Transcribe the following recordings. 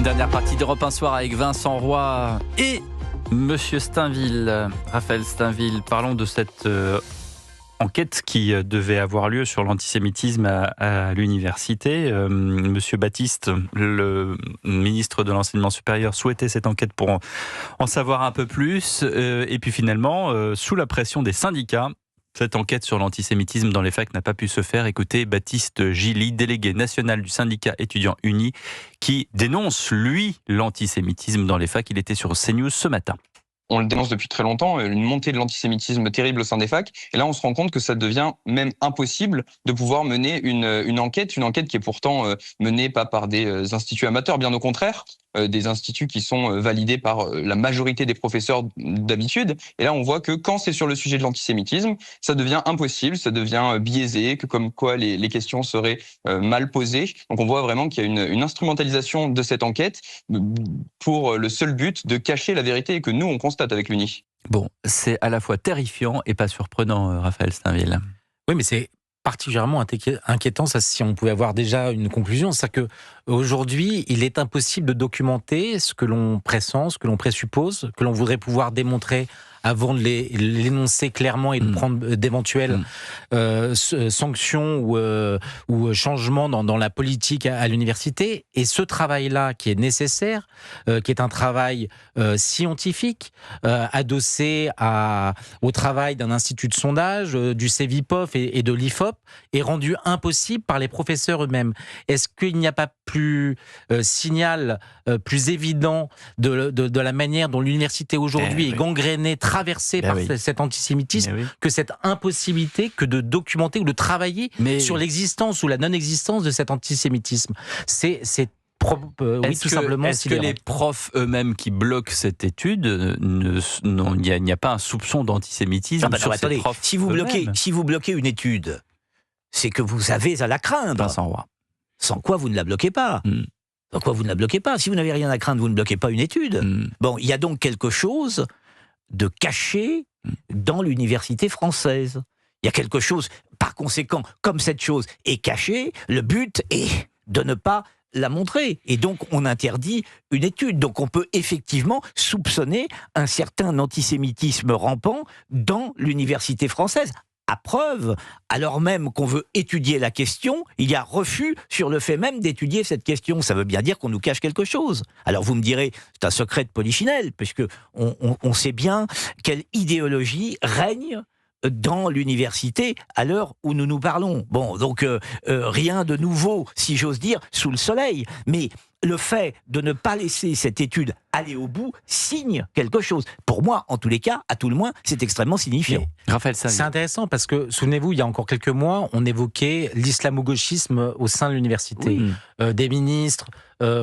Dernière partie d'Europe 1 Soir avec Vincent Roy et Monsieur Stainville, Raphaël Stainville. Parlons de cette enquête qui devait avoir lieu sur l'antisémitisme à l'université. Monsieur Baptiste, le ministre de l'Enseignement supérieur, souhaitait cette enquête pour en savoir un peu plus. Et puis finalement, sous la pression des syndicats, cette enquête sur l'antisémitisme dans les facs n'a pas pu se faire. Écoutez Baptiste Gilly, délégué national du syndicat étudiant uni, qui dénonce, lui, l'antisémitisme dans les facs. Il était sur CNews ce matin. On le dénonce depuis très longtemps, une montée de l'antisémitisme terrible au sein des facs. Et là, on se rend compte que ça devient même impossible de pouvoir mener une enquête qui est pourtant menée pas par des instituts amateurs, bien au contraire, des instituts qui sont validés par la majorité des professeurs d'habitude. Et là, on voit que quand c'est sur le sujet de l'antisémitisme, ça devient impossible, ça devient biaisé, que comme quoi les questions seraient mal posées. Donc on voit vraiment qu'il y a une instrumentalisation de cette enquête pour le seul but de cacher la vérité et que nous, on constate avec l'UNI. Bon, c'est à la fois terrifiant et pas surprenant, Raphaël Stainville. Oui, mais c'est particulièrement inquiétant, ça, si on pouvait avoir déjà une conclusion. C'est-à-dire qu'aujourd'hui, il est impossible de documenter ce que l'on pressent, ce que l'on présuppose, que l'on voudrait pouvoir démontrer avant de l'énoncer clairement et de prendre d'éventuelles sanctions ou changements dans la politique à l'université. Et ce travail-là qui est nécessaire, qui est un travail scientifique, adossé au travail d'un institut de sondage, du CEVIPOF et de l'IFOP, est rendu impossible par les professeurs eux-mêmes. Est-ce qu'il n'y a pas plus signal, plus évident de la manière dont l'université aujourd'hui est gangrénée, traversée par cet antisémitisme, que cette impossibilité que de documenter ou de travailler sur l'existence ou la non-existence de cet antisémitisme. Est-ce que les profs eux-mêmes qui bloquent cette étude, il n'y a pas un soupçon d'antisémitisme sur ces profs si vous bloquez une étude, c'est que vous avez à la craindre. Vincent Roy. Sans quoi vous ne la bloquez pas. Sans quoi vous ne la bloquez pas. Si vous n'avez rien à craindre, vous ne bloquez pas une étude. Bon, il y a donc quelque chose de caché dans l'université française. Il y a quelque chose, par conséquent, comme cette chose est cachée, le but est de ne pas la montrer. Et donc, on interdit une étude. Donc, on peut effectivement soupçonner un certain antisémitisme rampant dans l'université française. À preuve, alors même qu'on veut étudier la question, il y a refus sur le fait même d'étudier cette question. Ça veut bien dire qu'on nous cache quelque chose. Alors vous me direz, c'est un secret de polichinelle, puisque on sait bien quelle idéologie règne dans l'université à l'heure où nous nous parlons. Bon, donc rien de nouveau, si j'ose dire, sous le soleil. Mais le fait de ne pas laisser cette étude aller au bout signe quelque chose. Pour moi, en tous les cas, à tout le moins, c'est extrêmement signifiant. Raphaël, c'est intéressant parce que, souvenez-vous, il y a encore quelques mois, on évoquait l'islamo-gauchisme au sein de l'université. Des ministres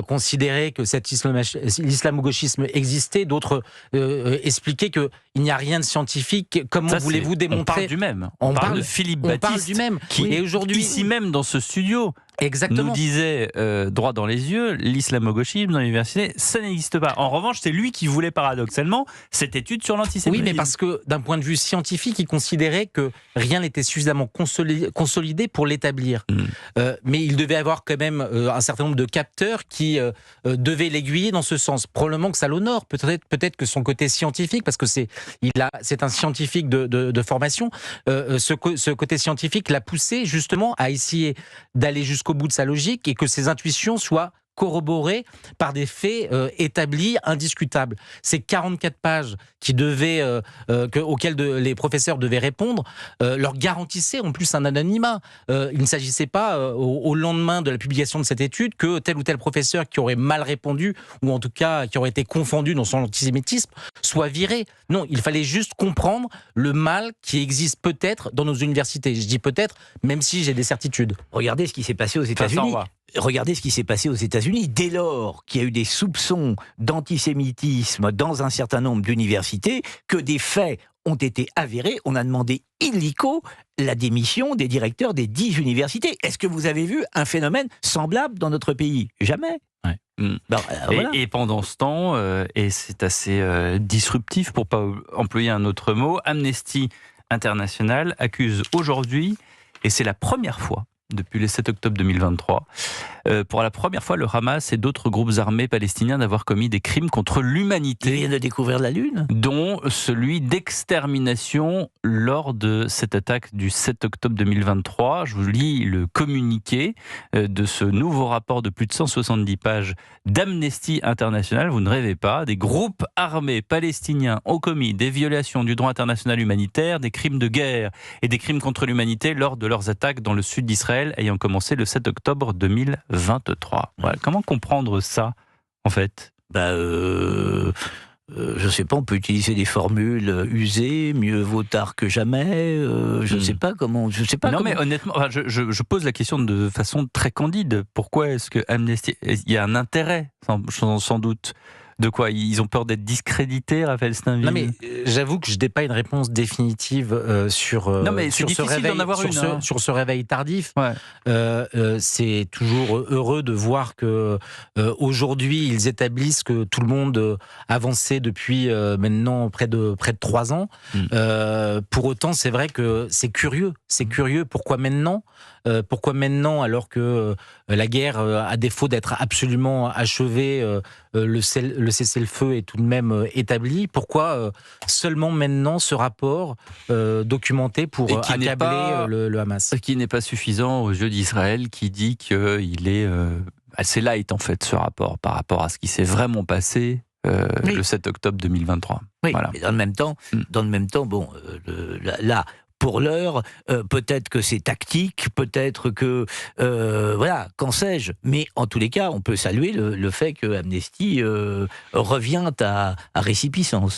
considéraient que cet islamo-gauchisme existait, d'autres expliquaient qu'il n'y a rien de scientifique. Comment voulez-vous démontrer ? On parle du même. On parle de Philippe Baptiste, parle du même. Qui, et aujourd'hui, ici même dans ce studio, nous disait droit dans les yeux, l'islamo-gauchisme dans l'université, ça n'existe pas. En revanche, c'est lui qui voulait paradoxalement cette étude sur l'antisémitisme. Oui, mais parce que d'un point de vue scientifique, il considérait que rien n'était suffisamment consolidé pour l'établir. Mais il devait avoir quand même un certain nombre de capteurs qui devaient l'aiguiller dans ce sens. Probablement que ça l'honore. Peut-être que son côté scientifique, parce que c'est un scientifique de formation, ce côté scientifique l'a poussé justement à essayer d'aller jusqu'au bout de sa logique et que ses intuitions soient corroborées par des faits établis, indiscutables. Ces 44 pages auxquelles les professeurs devaient répondre leur garantissaient en plus un anonymat. Il ne s'agissait pas au lendemain de la publication de cette étude que tel ou tel professeur qui aurait mal répondu ou en tout cas qui aurait été confondu dans son antisémitisme soit viré. Non, il fallait juste comprendre le mal qui existe peut-être dans nos universités. Je dis peut-être, même si j'ai des certitudes. Regardez ce qui s'est passé aux États-Unis. Regardez ce qui s'est passé aux États-Unis. Dès lors qu'il y a eu des soupçons d'antisémitisme dans un certain nombre d'universités, que des faits ont été avérés, on a demandé illico la démission des directeurs des 10 universités. Est-ce que vous avez vu un phénomène semblable dans notre pays ? Jamais. Voilà. Et pendant ce temps, et c'est assez disruptif pour ne pas employer un autre mot, Amnesty International accuse aujourd'hui, et c'est la première fois depuis le 7 octobre 2023. Pour la première fois, le Hamas et d'autres groupes armés palestiniens d'avoir commis des crimes contre l'humanité. Ils viennent de découvrir la Lune. Dont celui d'extermination lors de cette attaque du 7 octobre 2023. Je vous lis le communiqué de ce nouveau rapport de plus de 170 pages d'Amnesty International. Vous ne rêvez pas. Des groupes armés palestiniens ont commis des violations du droit international humanitaire, des crimes de guerre et des crimes contre l'humanité lors de leurs attaques dans le sud d'Israël ayant commencé le 7 octobre 2023. Voilà. Comment comprendre ça, en fait ? Je sais pas, on peut utiliser des formules usées, mieux vaut tard que jamais, je sais pas comment... Mais honnêtement, je pose la question de façon très candide. Pourquoi est-ce que Amnesty... Il y a un intérêt, sans doute. De quoi ? Ils ont peur d'être discrédités, Raphaël Steinville ? Non, mais j'avoue que je n'ai pas une réponse définitive sur ce réveil tardif. Ouais. C'est toujours heureux de voir que aujourd'hui ils établissent que tout le monde avançait depuis maintenant près de 3 ans. Pour autant, c'est vrai que c'est curieux. C'est curieux. Pourquoi maintenant ? Alors que la guerre, à défaut d'être absolument achevée, le cessez-le-feu est tout de même établi. Pourquoi seulement maintenant ce rapport documenté pour accabler le Hamas ? Ce qui n'est pas suffisant aux yeux d'Israël, qui dit qu'il est assez light en fait ce rapport par rapport à ce qui s'est vraiment passé le 7 octobre 2023. Oui, voilà. Mais dans le même temps, bon, là. Pour l'heure, peut-être que c'est tactique, peut-être que, qu'en sais-je. Mais en tous les cas, on peut saluer le fait que Amnesty revient à récipiscence.